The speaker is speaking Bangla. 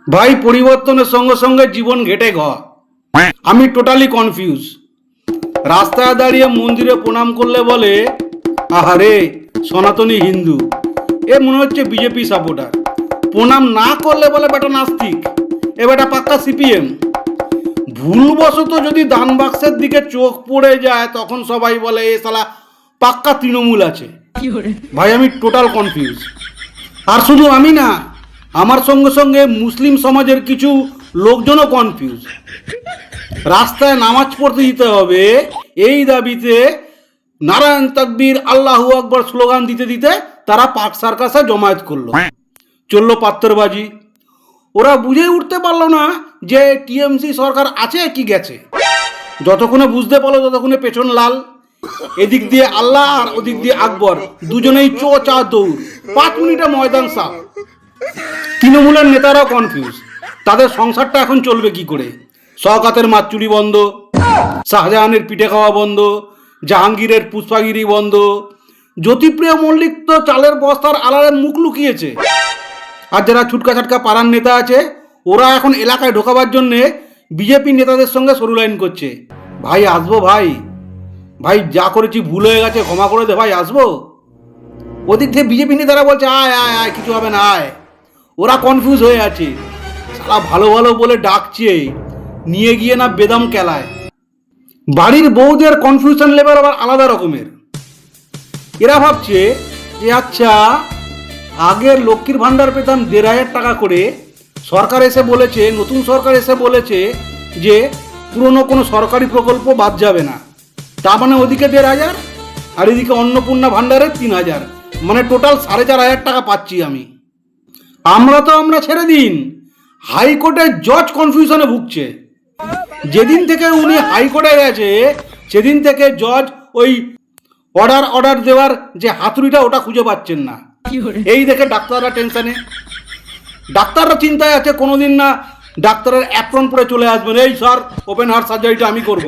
ভাই পরিবর্তনের সঙ্গে সঙ্গে জীবন ঘেটে ঘ। আমি টোটালি কনফিউজ। রাস্তায় দাঁড়িয়ে মন্দিরে প্রণাম করলে বলে আহারে সনাতনী হিন্দু, এ মনে হচ্ছে বিজেপি সাপোর্টার। প্রণাম না করলে বলে বেটা নাস্তিক, এ বেটা পাক্কা সিপিএম। ভুলবশত যদি দান বাক্সের দিকে চোখ পড়ে যায় তখন সবাই বলে এ শালা পাক্কা তৃণমূল আছে। ভাই আমি টোটাল কনফিউজ। আর শুধু আমি না, আমার সঙ্গে সঙ্গে মুসলিম সমাজের কিছু লোকজনও কনফিউজ। রাস্তায় নামাজ পড়তে দিতে হবে এই দাবিতে নারায়ণ তাকবীর আল্লাহু আকবার স্লোগান দিতে দিতে তারা পার্ক সার্কাসে জমায়েত করলো, চললো পাত্তরবাজি। ওরা বুঝে উঠতে পারলো না যে টিএমসি সরকার আছে কি গেছে। যতক্ষণে বুঝতে পারলো ততক্ষণে পেছন লাল। এদিক দিয়ে আল্লাহ আর ওদিক দিয়ে আকবর, দুজনেই চো চা দৌড়। 5 মিনিটে ময়দান সাফ। তৃণমূলের নেতারাও কনফিউজ, তাদের সংসারটা এখন চলবে কি করে। শওকতের মাচুরি বন্ধ, শাহজাহানের পিঠে খাওয়া বন্ধ, জাহাঙ্গীরের পুষ্পাগিরি বন্ধ, জ্যোতিপ্রিয় মল্লিক তো চালের বস্তার আড়ালে মুখ লুকিয়েছে। আর যারা ছুটকা ছাটকা পাড়ার নেতা আছে ওরা এখন এলাকায় ঢোকাবার জন্যে বিজেপি নেতাদের সঙ্গে সরু লাইন করছে। ভাই আসবো ভাই, ভাই যা করেছি ভুল হয়ে গেছে ক্ষমা করে দে ভাই, আসবো। ওদিক থেকে বিজেপি নেতারা বলছে আয় আয় আয়, কিছু হবে না আয়। ওরা কনফিউজ হয়ে আছে, সারা ভালো ভালো বলে ডাকছে, নিয়ে গিয়ে না বেদম কেলায়। বাড়ির বউদের কনফিউশন লেভেল আবার আলাদা রকমের। এরা ভাবছে যে আচ্ছা আগের লক্ষ্মীর ভাণ্ডার পেতাম 1,500 টাকা করে, সরকার এসে বলেছে, নতুন সরকার এসে বলেছে যে পুরনো কোনো সরকারি প্রকল্প বাদ যাবে না, তার মানে ওদিকে 1,500 আর এদিকে অন্নপূর্ণা ভাণ্ডারে 3,000, মানে টোটাল 4,500 টাকা পাচ্ছি আমি। আমরা ছেড়ে দিন, হাইকোর্টের জজ কনফিউশনে ভুগছে। যেদিন থেকে উনি হাইকোর্টে গেছে সেদিন থেকে জজ ওই অর্ডার দেওয়ার যে হাতুড়িটা ওটা খুঁজে পাচ্ছেন না। এই দেখে ডাক্তাররা টেনশনে, ডাক্তাররা চিন্তায় আছে কোনোদিন না ডাক্তারের অ্যাপ্রন পরে চলে আসবেন, এই স্যার ওপেন হার্ট সার্জারিটা আমি করব।